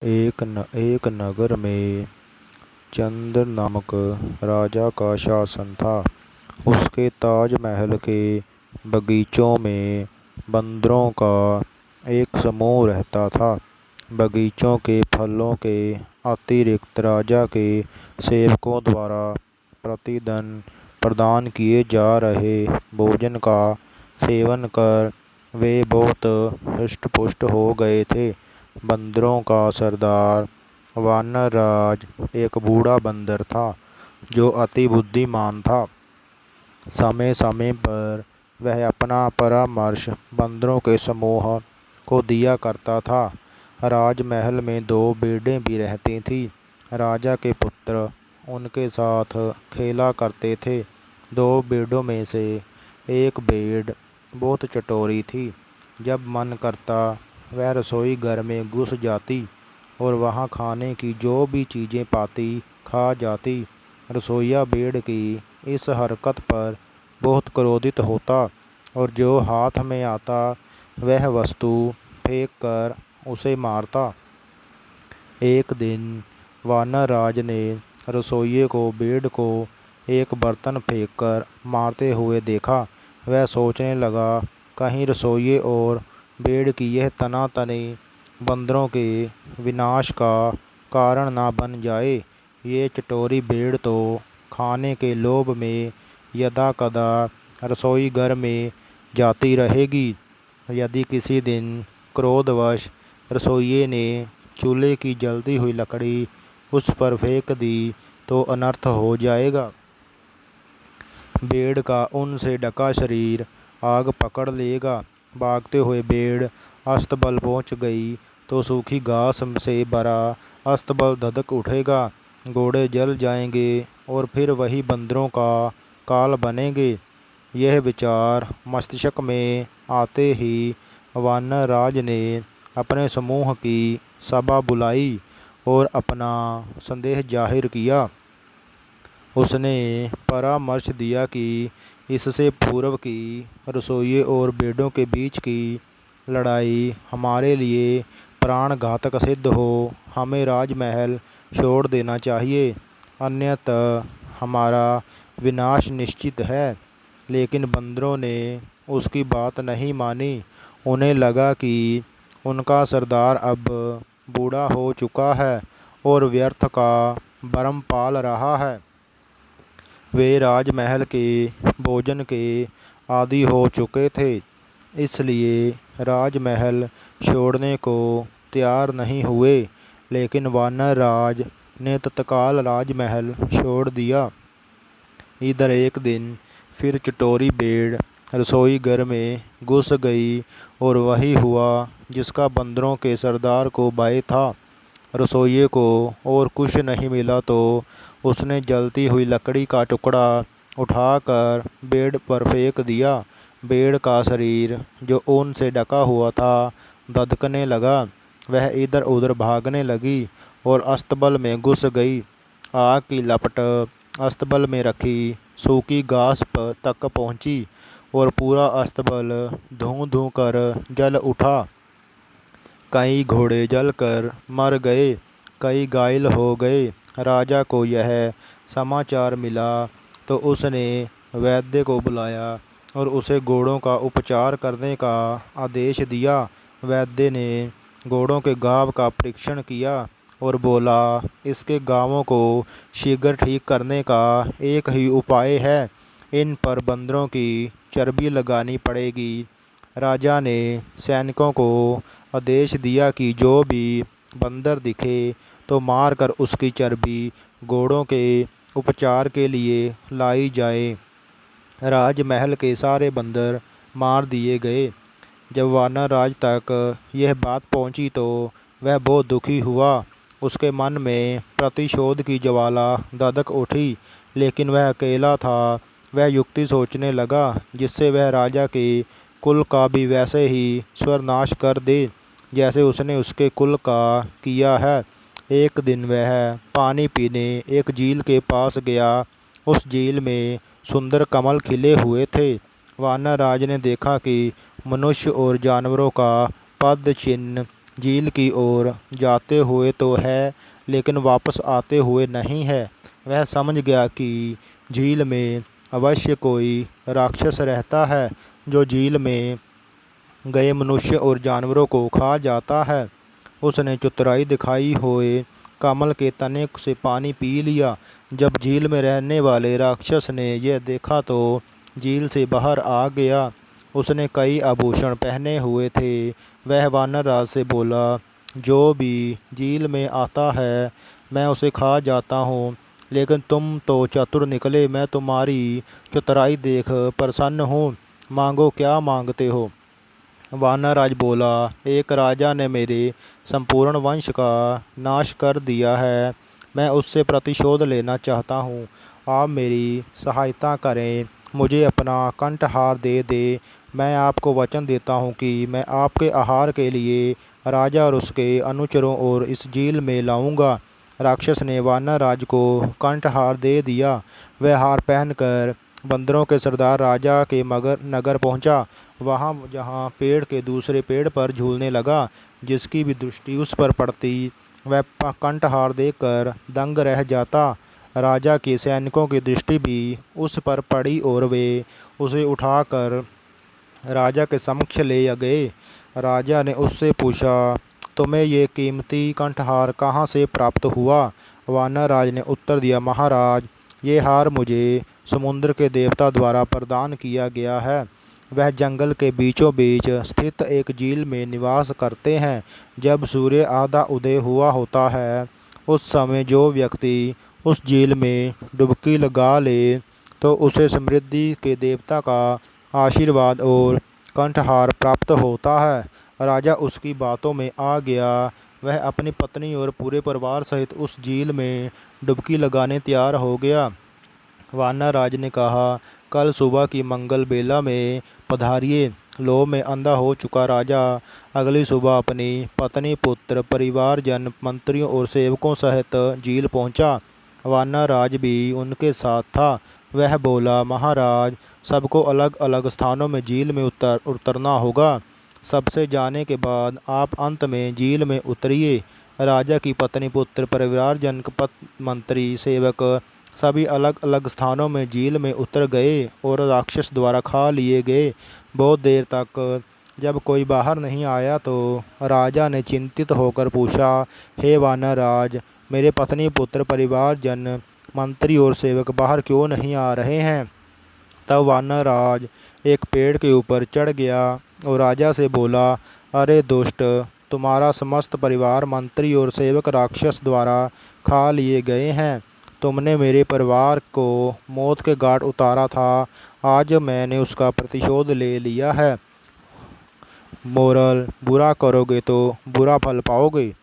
एक नगर में चंद्र नामक राजा का शासन था। उसके ताजमहल के बगीचों में बंदरों का एक समूह रहता था। बगीचों के फलों के अतिरिक्त राजा के सेवकों द्वारा प्रतिदिन प्रदान किए जा रहे भोजन का सेवन कर वे बहुत हृष्ट-पुष्ट हो गए थे। बंदरों का सरदार वानरराज एक बूढ़ा बंदर था, जो अति बुद्धिमान था। समय समय पर वह अपना परामर्श बंदरों के समूह को दिया करता था। राजमहल में 2 भेड़ें भी रहती थीं। राजा के पुत्र उनके साथ खेला करते थे। 2 भेड़ों में से एक भेड़ बहुत चटोरी थी। जब मन करता वह रसोई घर में घुस जाती और वहाँ खाने की जो भी चीज़ें पाती खा जाती। रसोइया भेड़ की इस हरकत पर बहुत क्रोधित होता और जो हाथ में आता वह वस्तु फेंक कर उसे मारता। एक दिन वानरराज ने रसोइये को भेड़ को एक बर्तन फेंककर मारते हुए देखा। वह सोचने लगा, कहीं रसोइये और भेड़ की यह तनातनी बंदरों के विनाश का कारण ना बन जाए। ये चटोरी भेड़ तो खाने के लोभ में यदाकदा रसोई घर में जाती रहेगी। यदि किसी दिन क्रोधवश रसोइये ने चूल्हे की जलती हुई लकड़ी उस पर फेंक दी तो अनर्थ हो जाएगा। भेड़ का ऊन से ढका शरीर आग पकड़ लेगा। भागते हुए भेड़ अस्तबल पहुंच गई तो सूखी घास से भरा अस्तबल धधक उठेगा। घोड़े जल जाएंगे और फिर वही बंदरों का काल बनेंगे। यह विचार मस्तिष्क में आते ही वानरराज ने अपने समूह की सभा बुलाई और अपना संदेह जाहिर किया। उसने परामर्श दिया कि इससे पूर्व की रसोइये और भेड़ों के बीच की लड़ाई हमारे लिए प्राणघातक सिद्ध हो, हमें राजमहल छोड़ देना चाहिए, अन्यथा हमारा विनाश निश्चित है। लेकिन बंदरों ने उसकी बात नहीं मानी। उन्हें लगा कि उनका सरदार अब बूढ़ा हो चुका है और व्यर्थ का भरम पाल रहा है। वे राजमहल के भोजन के आदी हो चुके थे, इसलिए राजमहल छोड़ने को तैयार नहीं हुए। लेकिन वानरराज ने तत्काल राजमहल छोड़ दिया। इधर एक दिन फिर चटोरी भेड़ रसोई घर में घुस गई और वही हुआ जिसका बंदरों के सरदार को भय था। रसोइये को और कुछ नहीं मिला तो उसने जलती हुई लकड़ी का टुकड़ा उठाकर भेड़ पर फेंक दिया। भेड़ का शरीर जो ऊन से ढका हुआ था धधकने लगा। वह इधर उधर भागने लगी और अस्तबल में घुस गई। आग की लपट अस्तबल में रखी सूखी घास तक पहुंची और पूरा अस्तबल धूं धूं कर जल उठा। कई घोड़े जलकर मर गए, कई घायल हो गए। राजा को यह समाचार मिला तो उसने वैद्य को बुलाया और उसे घोड़ों का उपचार करने का आदेश दिया। वैद्य ने घोड़ों के घाव का परीक्षण किया और बोला, इसके घावों को शीघ्र ठीक करने का एक ही उपाय है, इन पर बंदरों की चर्बी लगानी पड़ेगी। राजा ने सैनिकों को आदेश दिया कि जो भी बंदर दिखे तो मारकर उसकी चर्बी घोड़ों के उपचार के लिए लाई जाए। राजमहल के सारे बंदर मार दिए गए। जब वानरराज तक यह बात पहुंची तो वह बहुत दुखी हुआ। उसके मन में प्रतिशोध की ज्वाला धधक उठी। लेकिन वह अकेला था। वह युक्ति सोचने लगा जिससे वह राजा के कुल का भी वैसे ही सर्वनाश कर दे जैसे उसने उसके कुल का किया है। एक दिन वह पानी पीने एक झील के पास गया। उस झील में सुंदर कमल खिले हुए थे। वानरराज ने देखा कि मनुष्य और जानवरों का पद चिन्ह झील की ओर जाते हुए तो है, लेकिन वापस आते हुए नहीं है। वह समझ गया कि झील में अवश्य कोई राक्षस रहता है, जो झील में गए मनुष्य और जानवरों को खा जाता है। उसने चतुराई दिखाई हुए कमल के तने से पानी पी लिया। जब झील में रहने वाले राक्षस ने यह देखा तो झील से बाहर आ गया। उसने कई आभूषण पहने हुए थे। वह वानर राज से बोला, जो भी झील में आता है मैं उसे खा जाता हूँ, लेकिन तुम तो चतुर निकले। मैं तुम्हारी चतुराई देख प्रसन्न हूँ। मांगो, क्या मांगते हो? वानरराज बोला, एक राजा ने मेरे संपूर्ण वंश का नाश कर दिया है। मैं उससे प्रतिशोध लेना चाहता हूँ। आप मेरी सहायता करें, मुझे अपना कंठहार दे दे। मैं आपको वचन देता हूँ कि मैं आपके आहार के लिए राजा और उसके अनुचरों और इस झील में लाऊंगा। राक्षस ने वानरराज को कंठहार दे दिया। वह हार पहनकर बंदरों के सरदार राजा के मगर नगर पहुंचा। वहां जहां पेड़ के दूसरे पेड़ पर झूलने लगा। जिसकी भी दृष्टि उस पर पड़ती वह कंठहार देखकर दंग रह जाता। राजा के सैनिकों की दृष्टि भी उस पर पड़ी और वे उसे उठाकर राजा के समक्ष ले गए। राजा ने उससे पूछा, तुम्हें ये कीमती कंठहार कहाँ से प्राप्त हुआ? वानरराज ने उत्तर दिया, महाराज, ये हार मुझे समुद्र के देवता द्वारा प्रदान किया गया है। वह जंगल के बीचों बीच स्थित एक झील में निवास करते हैं। जब सूर्य आधा उदय हुआ होता है, उस समय जो व्यक्ति उस झील में डुबकी लगा ले तो उसे समृद्धि के देवता का आशीर्वाद और कंठहार प्राप्त होता है। राजा उसकी बातों में आ गया। वह अपनी पत्नी और पूरे परिवार सहित उस झील में डुबकी लगाने तैयार हो गया। वानरराज ने कहा, कल सुबह की मंगल बेला में पधारिए। लो, मैं अंधा हो चुका राजा अगली सुबह अपनी पत्नी, पुत्र, परिवारजन, मंत्रियों और सेवकों सहित झील पहुंचा। वानरराज भी उनके साथ था। वह बोला, महाराज, सबको अलग अलग स्थानों में झील में उतरना होगा। सबसे जाने के बाद आप अंत में झील में उतरिए। राजा की पत्नी, पुत्र, परिवारजन, मंत्री, सेवक सभी अलग अलग स्थानों में झील में उतर गए और राक्षस द्वारा खा लिए गए। बहुत देर तक जब कोई बाहर नहीं आया तो राजा ने चिंतित होकर पूछा, हे वानरराज, मेरे पत्नी, पुत्र, परिवारजन, मंत्री और सेवक बाहर क्यों नहीं आ रहे हैं? तब वानरराज एक पेड़ के ऊपर चढ़ गया और राजा से बोला, अरे दुष्ट, तुम्हारा समस्त परिवार, मंत्री और सेवक राक्षस द्वारा खा लिए गए हैं। तुमने मेरे परिवार को मौत के घाट उतारा था। आज मैंने उसका प्रतिशोध ले लिया है। मोरल, बुरा करोगे तो बुरा फल पाओगे।